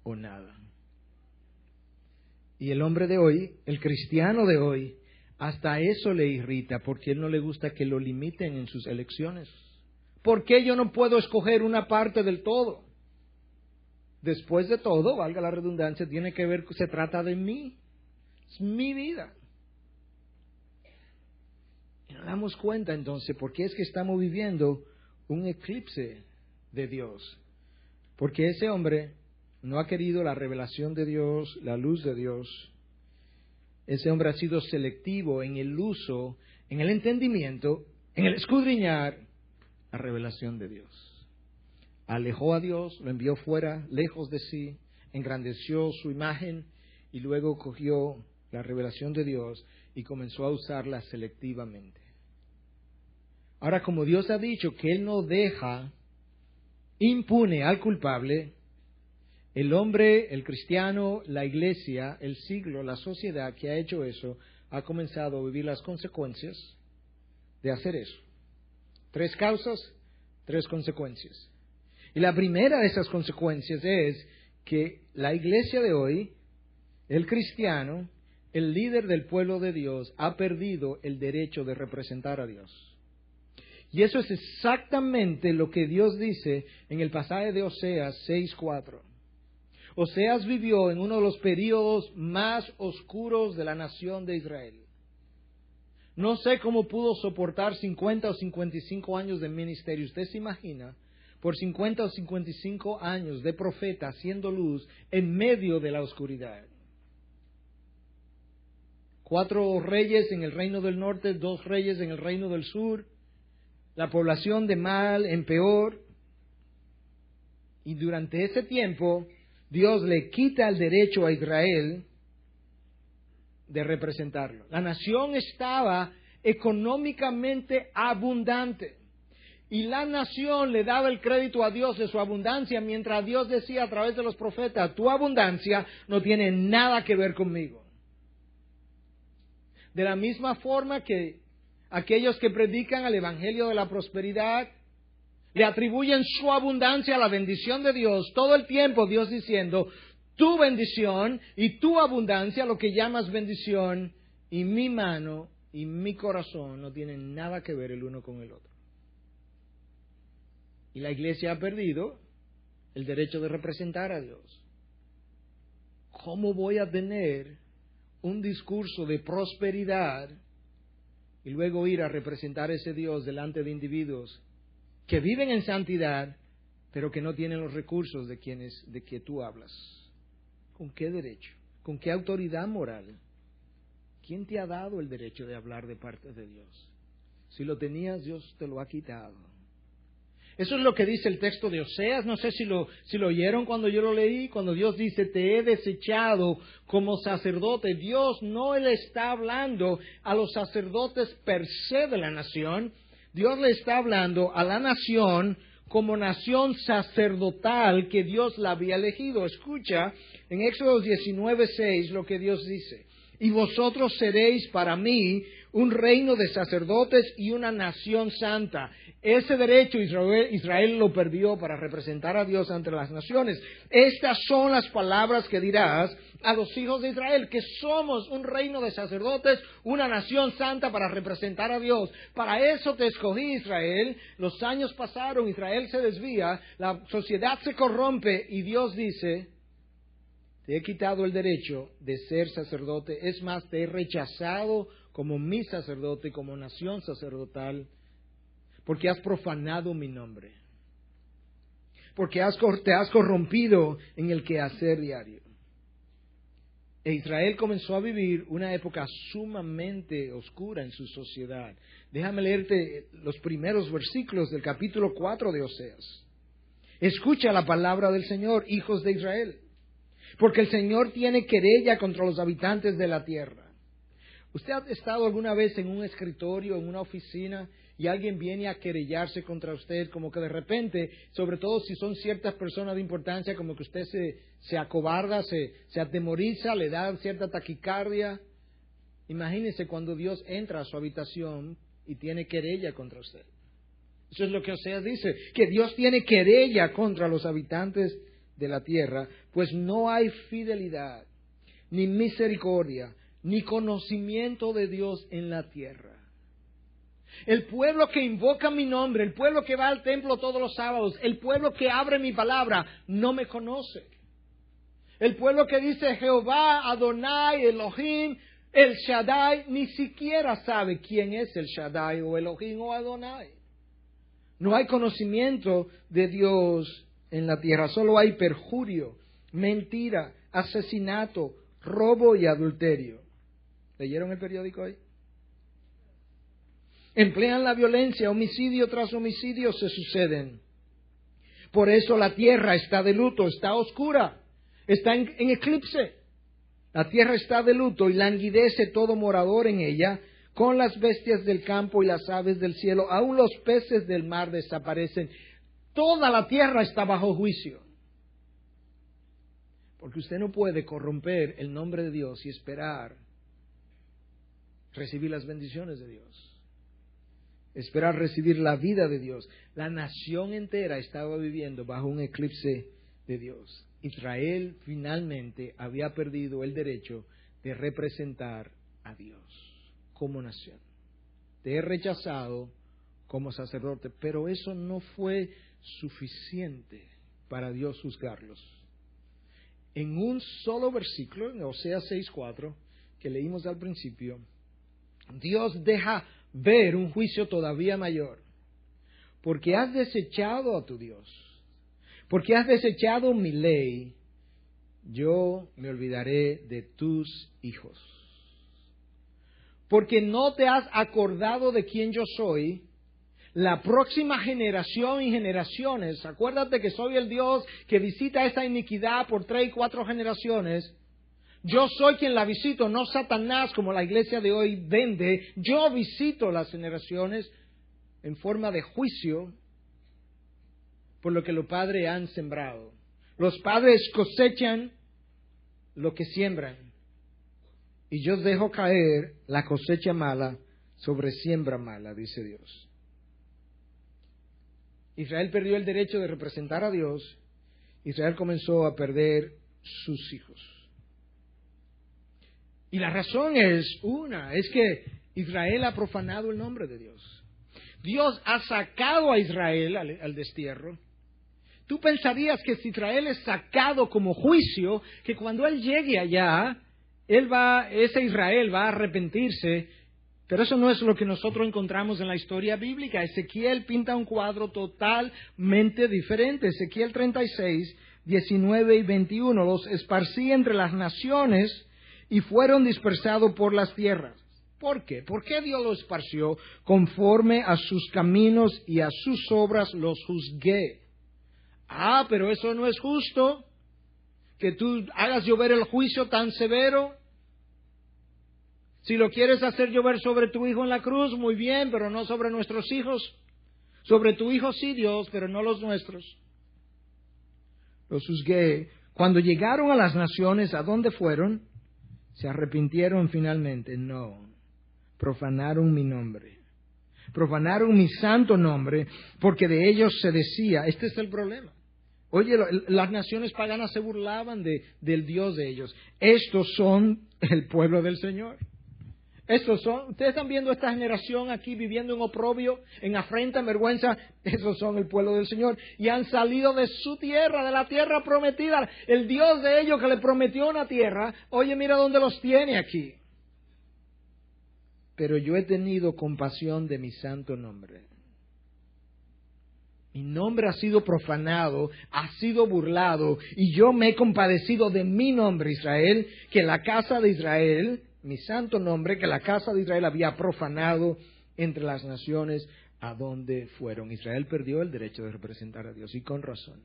o nada. Y el hombre de hoy, el cristiano de hoy, hasta eso le irrita, porque a él no le gusta que lo limiten en sus elecciones. ¿Por qué yo no puedo escoger una parte del todo? Después de todo, valga la redundancia, tiene que ver, se trata de mí. Es mi vida. Y nos damos cuenta entonces por qué es que estamos viviendo un eclipse de Dios. Porque ese hombre no ha querido la revelación de Dios, la luz de Dios. Ese hombre ha sido selectivo en el uso, en el entendimiento, en el escudriñar la revelación de Dios. Alejó a Dios, lo envió fuera, lejos de sí, engrandeció su imagen y luego cogió la revelación de Dios y comenzó a usarla selectivamente. Ahora, como Dios ha dicho que Él no deja impune al culpable, el hombre, el cristiano, la iglesia, el siglo, la sociedad que ha hecho eso, ha comenzado a vivir las consecuencias de hacer eso. 3 causas, 3 consecuencias. Y la primera de esas consecuencias es que la iglesia de hoy, el cristiano, el líder del pueblo de Dios, ha perdido el derecho de representar a Dios. Y eso es exactamente lo que Dios dice en el pasaje de Oseas 6:4. Oseas vivió en uno de los periodos más oscuros de la nación de Israel. No sé cómo pudo soportar 50 o 55 años de ministerio. ¿Usted se imagina? Por 50 o 55 años de profeta haciendo luz en medio de la oscuridad. 4 reyes en el reino del norte, 2 reyes en el reino del sur. La población de mal en peor. Y durante ese tiempo Dios le quita el derecho a Israel de representarlo. La nación estaba económicamente abundante y la nación le daba el crédito a Dios de su abundancia, mientras Dios decía a través de los profetas: tu abundancia no tiene nada que ver conmigo. De la misma forma que aquellos que predican el evangelio de la prosperidad le atribuyen su abundancia a la bendición de Dios, todo el tiempo Dios diciendo: tu bendición y tu abundancia, lo que llamas bendición, y mi mano y mi corazón no tienen nada que ver el uno con el otro. Y la iglesia ha perdido el derecho de representar a Dios. ¿Cómo voy a tener un discurso de prosperidad y luego ir a representar a ese Dios delante de individuos que viven en santidad, pero que no tienen los recursos de que tú hablas? ¿Con qué derecho? ¿Con qué autoridad moral? ¿Quién te ha dado el derecho de hablar de parte de Dios? Si lo tenías, Dios te lo ha quitado. Eso es lo que dice el texto de Oseas. No sé si lo oyeron cuando yo lo leí, cuando Dios dice: te he desechado como sacerdote. Dios no le está hablando a los sacerdotes per se de la nación. Dios le está hablando a la nación como nación sacerdotal que Dios la había elegido. Escucha en Éxodo 19:6 lo que Dios dice: y vosotros seréis para mí un reino de sacerdotes y una nación santa. Ese derecho Israel lo perdió para representar a Dios ante las naciones. Estas son las palabras que dirás a los hijos de Israel: que somos un reino de sacerdotes, una nación santa para representar a Dios. Para eso te escogí, Israel. Los años pasaron, Israel se desvía, la sociedad se corrompe y Dios dice: te he quitado el derecho de ser sacerdote. Es más, te he rechazado como mi sacerdote, como nación sacerdotal, porque has profanado mi nombre, porque te has corrompido en el quehacer diario. E Israel comenzó a vivir una época sumamente oscura en su sociedad. Déjame leerte los primeros versículos del capítulo 4 de Oseas. Escucha la palabra del Señor, hijos de Israel, porque el Señor tiene querella contra los habitantes de la tierra. ¿Usted ha estado alguna vez en un escritorio, en una oficina, y alguien viene a querellarse contra usted, como que de repente, sobre todo si son ciertas personas de importancia, como que usted se acobarda, se atemoriza, le da cierta taquicardia? Imagínese cuando Dios entra a su habitación y tiene querella contra usted. Eso es lo que Oseas dice, que Dios tiene querella contra los habitantes de la tierra, pues no hay fidelidad, ni misericordia, ni conocimiento de Dios en la tierra. El pueblo que invoca mi nombre, el pueblo que va al templo todos los sábados, el pueblo que abre mi palabra, no me conoce. El pueblo que dice Jehová, Adonai, Elohim, el Shaddai, ni siquiera sabe quién es el Shaddai o Elohim o Adonai. No hay conocimiento de Dios en la tierra, solo hay perjurio, mentira, asesinato, robo y adulterio. ¿Leyeron el periódico ahí? Emplean la violencia, homicidio tras homicidio se suceden. Por eso la tierra está de luto, está oscura, está en eclipse. La tierra está de luto y languidece todo morador en ella, con las bestias del campo y las aves del cielo, aún los peces del mar desaparecen. Toda la tierra está bajo juicio. Porque usted no puede corromper el nombre de Dios y esperar recibir las bendiciones de Dios, esperar recibir la vida de Dios. La nación entera estaba viviendo bajo un eclipse de Dios. Israel finalmente había perdido el derecho de representar a Dios como nación. Te he rechazado como sacerdote, pero eso no fue suficiente para Dios juzgarlos. En un solo versículo, en Oseas 6:4, que leímos al principio, Dios deja ver un juicio todavía mayor. Porque has desechado a tu Dios, porque has desechado mi ley, yo me olvidaré de tus hijos. Porque no te has acordado de quién yo soy, la próxima generación y generaciones, acuérdate que soy el Dios que visita esa iniquidad por 3 y 4 generaciones. Yo soy quien la visito, no Satanás como la iglesia de hoy vende. Yo visito las generaciones en forma de juicio por lo que los padres han sembrado. Los padres cosechan lo que siembran. Y yo dejo caer la cosecha mala sobre siembra mala, dice Dios. Israel perdió el derecho de representar a Dios. Israel comenzó a perder sus hijos. Y la razón es que Israel ha profanado el nombre de Dios. Dios ha sacado a Israel al destierro. Tú pensarías que si Israel es sacado como juicio, que cuando él llegue allá, ese Israel va a arrepentirse, pero eso no es lo que nosotros encontramos en la historia bíblica. Ezequiel pinta un cuadro totalmente diferente. Ezequiel 36, 19 y 21, los esparcí entre las naciones y fueron dispersados por las tierras. ¿Por qué? ¿Por qué Dios los esparció? Conforme a sus caminos y a sus obras los juzgué. Pero eso no es justo, que tú hagas llover el juicio tan severo. Si lo quieres hacer llover sobre tu hijo en la cruz, muy bien, pero no sobre nuestros hijos. Sobre tu hijo sí, Dios, pero no los nuestros. Los juzgué. Cuando llegaron a las naciones, ¿a dónde fueron? ¿Se arrepintieron finalmente? No. Profanaron mi nombre. Profanaron mi santo nombre, porque de ellos se decía, este es el problema. Oye, las naciones paganas se burlaban del Dios de ellos. Estos son el pueblo del Señor. Ustedes están viendo esta generación aquí viviendo en oprobio, en afrenta, en vergüenza. Esos son el pueblo del Señor. Y han salido de su tierra, de la tierra prometida. El Dios de ellos que le prometió una tierra. Oye, mira dónde los tiene aquí. Pero yo he tenido compasión de mi santo nombre. Mi nombre ha sido profanado, ha sido burlado, y yo me he compadecido de mi nombre, Israel, que la casa de Israel, mi santo nombre, que la casa de Israel había profanado entre las naciones a donde fueron. Israel perdió el derecho de representar a Dios, y con razón.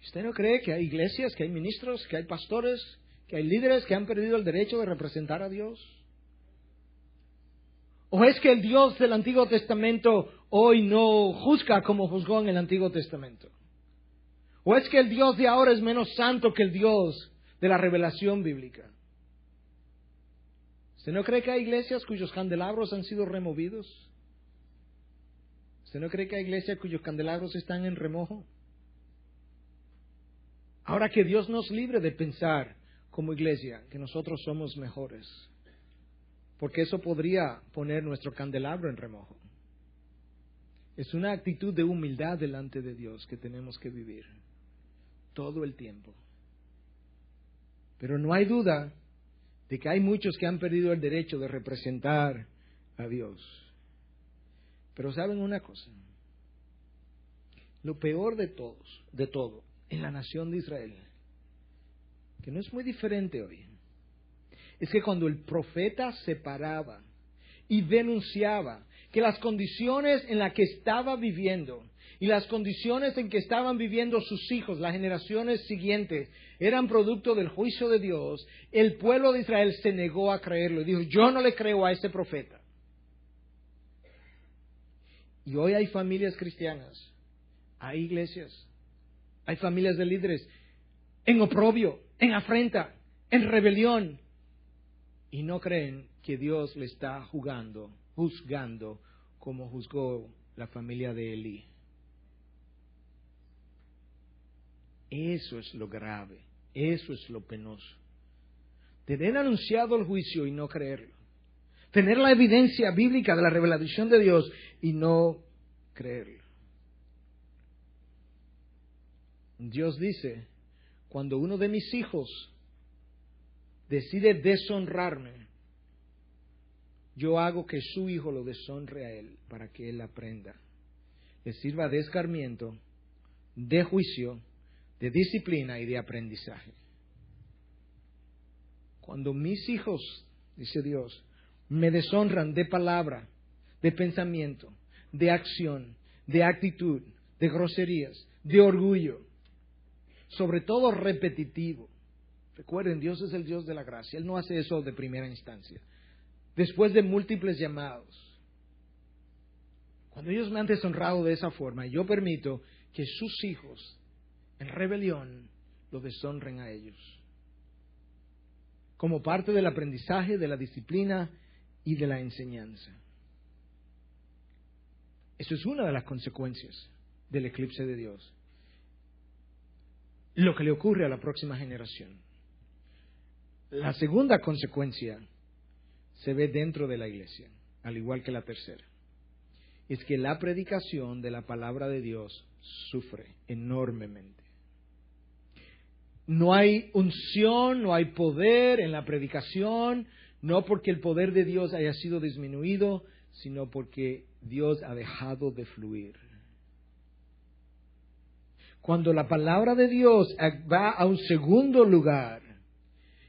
¿Usted no cree que hay iglesias, que hay ministros, que hay pastores, que hay líderes que han perdido el derecho de representar a Dios? ¿O es que el Dios del Antiguo Testamento hoy no juzga como juzgó en el Antiguo Testamento? ¿O es que el Dios de ahora es menos santo que el Dios de la revelación bíblica? ¿Usted no cree que hay iglesias cuyos candelabros han sido removidos? ¿Usted no cree que hay iglesias cuyos candelabros están en remojo? Ahora que Dios nos libre de pensar como iglesia que nosotros somos mejores, porque eso podría poner nuestro candelabro en remojo. Es una actitud de humildad delante de Dios que tenemos que vivir todo el tiempo. Pero no hay duda de que hay muchos que han perdido el derecho de representar a Dios. Pero ¿saben una cosa? Lo peor de todo, en la nación de Israel, que no es muy diferente hoy, es que cuando el profeta se paraba y denunciaba que las condiciones en las que estaba viviendo y las condiciones en que estaban viviendo sus hijos, las generaciones siguientes, eran producto del juicio de Dios, el pueblo de Israel se negó a creerlo y dijo, yo no le creo a ese profeta. Y hoy hay familias cristianas, hay iglesias, hay familias de líderes en oprobio, en afrenta, en rebelión, y no creen que Dios le está juzgando como juzgó la familia de Elí. Eso es lo grave, eso es lo penoso. Tener anunciado el juicio y no creerlo. Tener la evidencia bíblica de la revelación de Dios y no creerlo. Dios dice, cuando uno de mis hijos decide deshonrarme, yo hago que su hijo lo deshonre a él para que él aprenda. Le sirva de escarmiento, de juicio, de disciplina y de aprendizaje. Cuando mis hijos, dice Dios, me deshonran de palabra, de pensamiento, de acción, de actitud, de groserías, de orgullo, sobre todo repetitivo. Recuerden, Dios es el Dios de la gracia. Él no hace eso de primera instancia. Después de múltiples llamados. Cuando ellos me han deshonrado de esa forma, yo permito que sus hijos, en rebelión, lo deshonren a ellos. Como parte del aprendizaje, de la disciplina y de la enseñanza. Eso es una de las consecuencias del eclipse de Dios. Lo que le ocurre a la próxima generación. La segunda consecuencia se ve dentro de la iglesia, al igual que la tercera. Es que la predicación de la palabra de Dios sufre enormemente. No hay unción, no hay poder en la predicación, no porque el poder de Dios haya sido disminuido, sino porque Dios ha dejado de fluir. Cuando la palabra de Dios va a un segundo lugar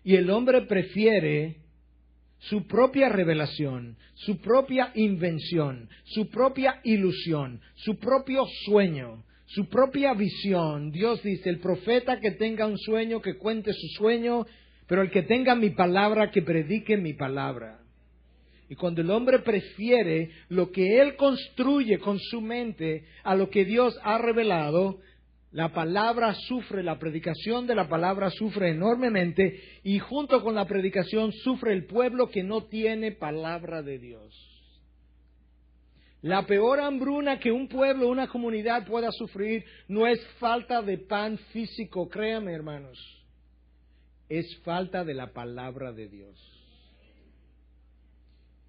y el hombre prefiere su propia revelación, su propia invención, su propia ilusión, su propio sueño, su propia visión. Dios dice, el profeta que tenga un sueño, que cuente su sueño, pero el que tenga mi palabra, que predique mi palabra. Y cuando el hombre prefiere lo que él construye con su mente a lo que Dios ha revelado, la palabra sufre, la predicación de la palabra sufre enormemente, y junto con la predicación sufre el pueblo que no tiene palabra de Dios. La peor hambruna que un pueblo, una comunidad pueda sufrir no es falta de pan físico, créanme, hermanos, es falta de la palabra de Dios.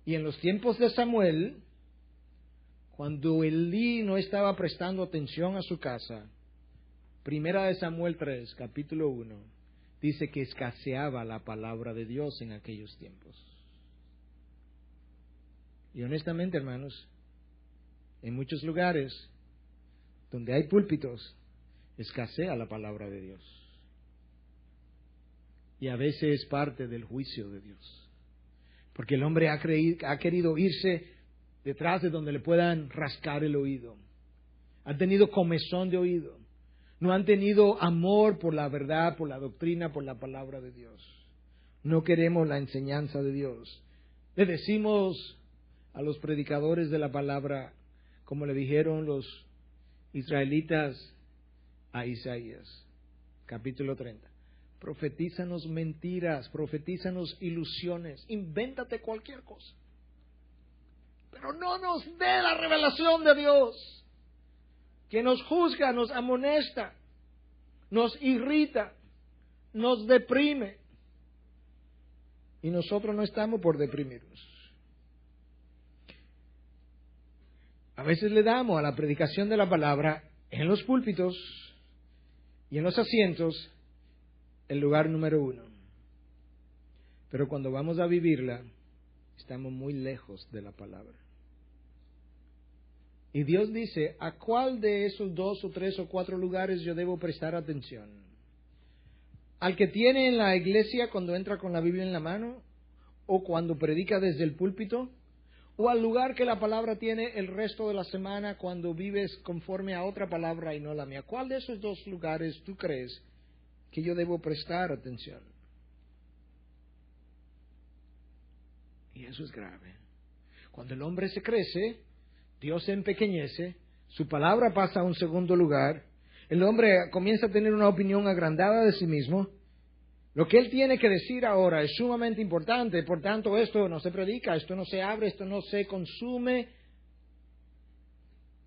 Y en los tiempos de Samuel, cuando Elí no estaba prestando atención a su casa, Primera de Samuel 3, capítulo 1, dice que escaseaba la palabra de Dios en aquellos tiempos. Y honestamente, hermanos, en muchos lugares donde hay púlpitos, escasea la palabra de Dios. Y a veces es parte del juicio de Dios. Porque el hombre ha querido irse detrás de donde le puedan rascar el oído. Han tenido comezón de oído. No han tenido amor por la verdad, por la doctrina, por la palabra de Dios. No queremos la enseñanza de Dios. Le decimos a los predicadores de la palabra, como le dijeron los israelitas a Isaías, capítulo 30. Profetízanos mentiras, profetízanos ilusiones, invéntate cualquier cosa. Pero no nos dé la revelación de Dios, que nos juzga, nos amonesta, nos irrita, nos deprime. Y nosotros no estamos por deprimirnos. A veces le damos a la predicación de la palabra en los púlpitos y en los asientos el lugar número 1. Pero cuando vamos a vivirla, estamos muy lejos de la palabra. Y Dios dice, ¿a cuál de esos 2 o 3 o 4 lugares yo debo prestar atención? ¿Al que tiene en la iglesia cuando entra con la Biblia en la mano? ¿O cuando predica desde el púlpito? ¿O al lugar que la palabra tiene el resto de la semana cuando vives conforme a otra palabra y no la mía? ¿Cuál de esos 2 lugares tú crees que yo debo prestar atención? Y eso es grave. Cuando el hombre se crece, Dios se empequeñece, su palabra pasa a un segundo lugar, el hombre comienza a tener una opinión agrandada de sí mismo. Lo que él tiene que decir ahora es sumamente importante, por tanto esto no se predica, esto no se abre, esto no se consume.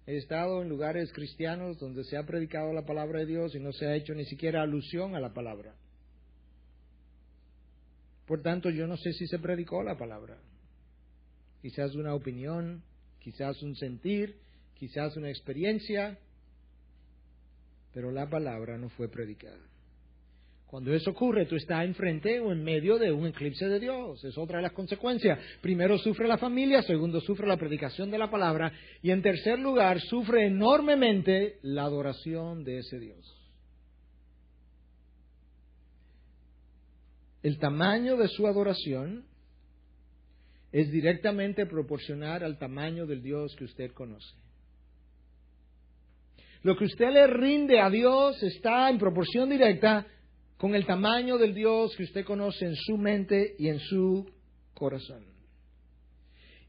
He estado en lugares cristianos donde se ha predicado la palabra de Dios y no se ha hecho ni siquiera alusión a la palabra. Por tanto, yo no sé si se predicó la palabra. Quizás una opinión, quizás un sentir, quizás una experiencia, pero la palabra no fue predicada. Cuando eso ocurre, tú estás enfrente o en medio de un eclipse de Dios. Es otra de las consecuencias. Primero sufre la familia, segundo sufre la predicación de la palabra, y en tercer lugar sufre enormemente la adoración de ese Dios. El tamaño de su adoración es directamente proporcional al tamaño del Dios que usted conoce. Lo que usted le rinde a Dios está en proporción directa con el tamaño del Dios que usted conoce en su mente y en su corazón.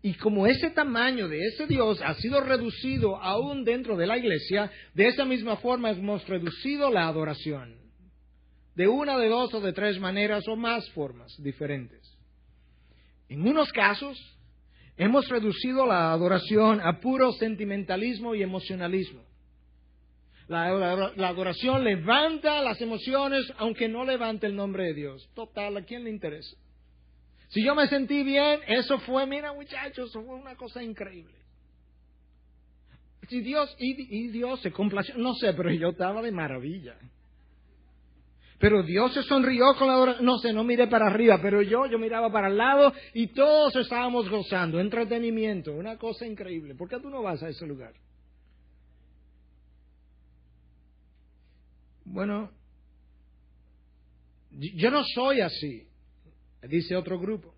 Y como ese tamaño de ese Dios ha sido reducido aún dentro de la iglesia, de esa misma forma hemos reducido la adoración. De una, de dos o de tres maneras o más formas diferentes. En unos casos, hemos reducido la adoración a puro sentimentalismo y emocionalismo. La adoración levanta las emociones, aunque no levante el nombre de Dios. Total, ¿a quién le interesa? Si yo me sentí bien, eso fue, mira muchachos, eso fue una cosa increíble. Si Dios, y Dios se complació, no sé, pero yo estaba de maravilla. Pero Dios se sonrió con la adoración, no sé, no miré para arriba, pero yo miraba para el lado y todos estábamos gozando, entretenimiento, una cosa increíble. ¿Por qué tú no vas a ese lugar? Bueno, yo no soy así, dice otro grupo.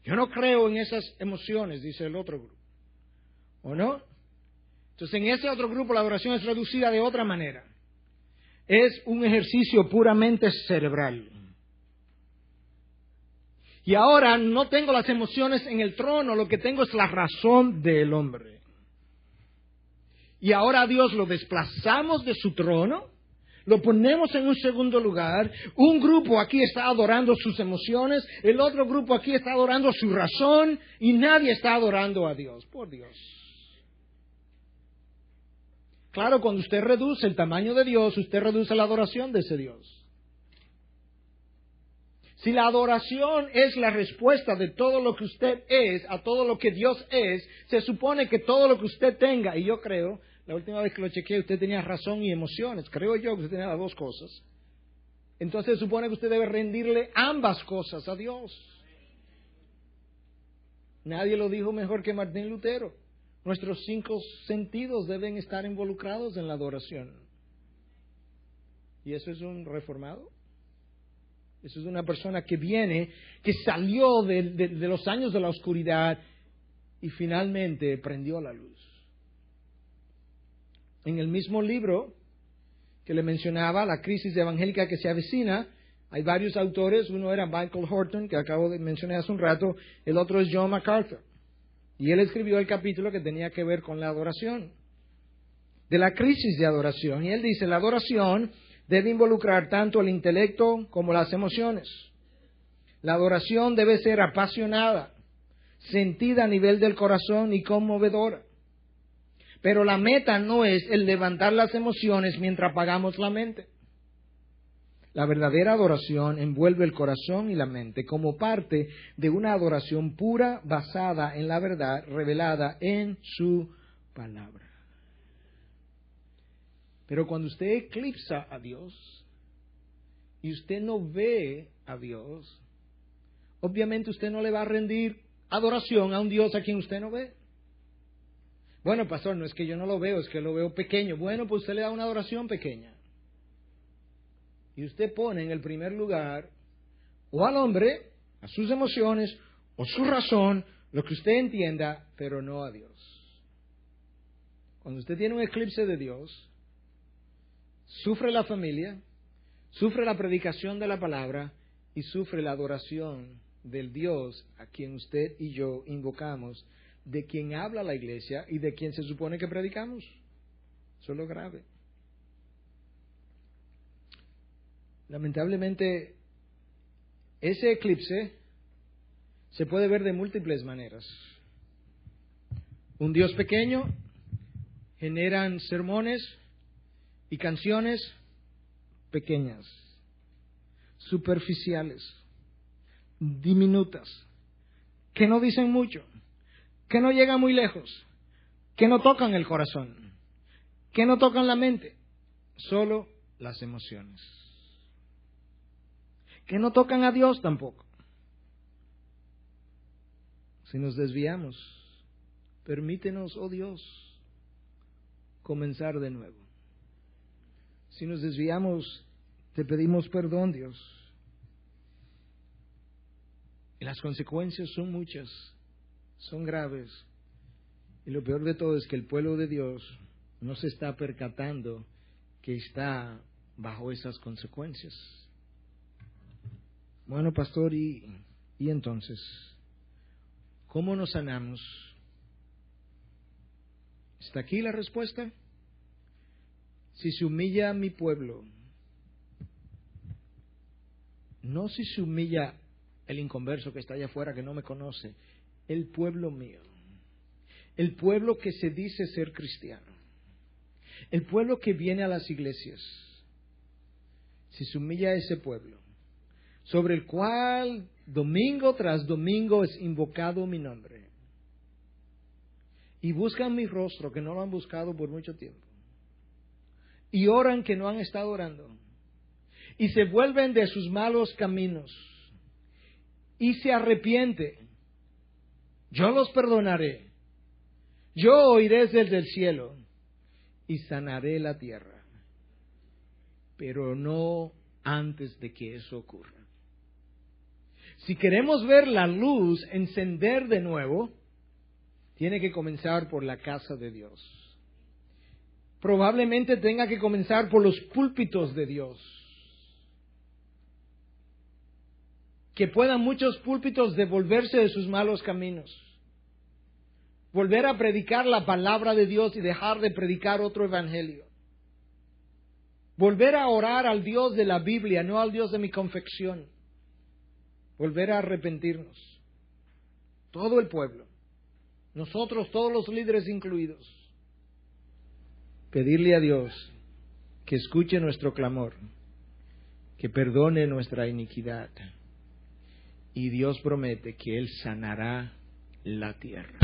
Yo no creo en esas emociones, dice el otro grupo. ¿O no? Entonces, en ese otro grupo la adoración es reducida de otra manera. Es un ejercicio puramente cerebral. Y ahora no tengo las emociones en el trono, lo que tengo es la razón del hombre. Y ahora a Dios lo desplazamos de su trono, lo ponemos en un segundo lugar. Un grupo aquí está adorando sus emociones, el otro grupo aquí está adorando su razón y nadie está adorando a Dios. Por Dios. Claro, cuando usted reduce el tamaño de Dios, usted reduce la adoración de ese Dios. Si la adoración es la respuesta de todo lo que usted es, a todo lo que Dios es, se supone que todo lo que usted tenga, y yo creo, la última vez que lo chequeé, usted tenía razón y emociones, creo yo que usted tenía las dos cosas. Entonces se supone que usted debe rendirle ambas cosas a Dios. Nadie lo dijo mejor que Martín Lutero. Nuestros 5 sentidos deben estar involucrados en la adoración. ¿Y eso es un reformado? Eso es una persona que viene, que salió de los años de la oscuridad y finalmente prendió la luz. En el mismo libro que le mencionaba, La crisis evangélica que se avecina, hay varios autores. Uno era Michael Horton, que acabo de mencionar hace un rato. El otro es John MacArthur. Y él escribió el capítulo que tenía que ver con la adoración, de la crisis de adoración. Y él dice, la adoración debe involucrar tanto el intelecto como las emociones. La adoración debe ser apasionada, sentida a nivel del corazón y conmovedora. Pero la meta no es el levantar las emociones mientras apagamos la mente. La verdadera adoración envuelve el corazón y la mente como parte de una adoración pura basada en la verdad revelada en su palabra. Pero cuando usted eclipsa a Dios y usted no ve a Dios, obviamente usted no le va a rendir adoración a un Dios a quien usted no ve. Bueno, pastor, no es que yo no lo veo, es que lo veo pequeño. Bueno, pues usted le da una adoración pequeña. Y usted pone en el primer lugar o al hombre, a sus emociones, o su razón, lo que usted entienda, pero no a Dios. Cuando usted tiene un eclipse de Dios, sufre la familia, sufre la predicación de la palabra y sufre la adoración del Dios a quien usted y yo invocamos, de quien habla la iglesia y de quien se supone que predicamos. Eso es lo grave. Lamentablemente, ese eclipse se puede ver de múltiples maneras. Un Dios pequeño generan sermones y canciones pequeñas, superficiales, diminutas, que no dicen mucho, que no llegan muy lejos, que no tocan el corazón, que no tocan la mente, solo las emociones. Que no tocan a Dios tampoco. Si nos desviamos, permítenos, oh Dios, comenzar de nuevo. Si nos desviamos, te pedimos perdón, Dios. las consecuencias son muchas, son graves. Y lo peor de todo es que el pueblo de Dios no se está percatando que está bajo esas consecuencias. Bueno, pastor, y entonces, ¿cómo nos sanamos? ¿Está aquí la respuesta? Si se humilla a mi pueblo, no si se humilla el inconverso que está allá afuera, que no me conoce, el pueblo mío, el pueblo que se dice ser cristiano, el pueblo que viene a las iglesias, si se humilla a ese pueblo, sobre el cual domingo tras domingo es invocado mi nombre, y buscan mi rostro, que no lo han buscado por mucho tiempo, y oran que no han estado orando, y se vuelven de sus malos caminos, y se arrepiente, yo los perdonaré, yo oiré desde el cielo, y sanaré la tierra, pero no antes de que eso ocurra. Si queremos ver la luz encender de nuevo, tiene que comenzar por la casa de Dios. Probablemente tenga que comenzar por los púlpitos de Dios. Que puedan muchos púlpitos devolverse de sus malos caminos. Volver a predicar la palabra de Dios y dejar de predicar otro evangelio. Volver a orar al Dios de la Biblia, no al Dios de mi confección. Volver a arrepentirnos. Todo el pueblo. Nosotros, todos los líderes incluidos. Pedirle a Dios que escuche nuestro clamor, que perdone nuestra iniquidad. Y Dios promete que Él sanará la tierra.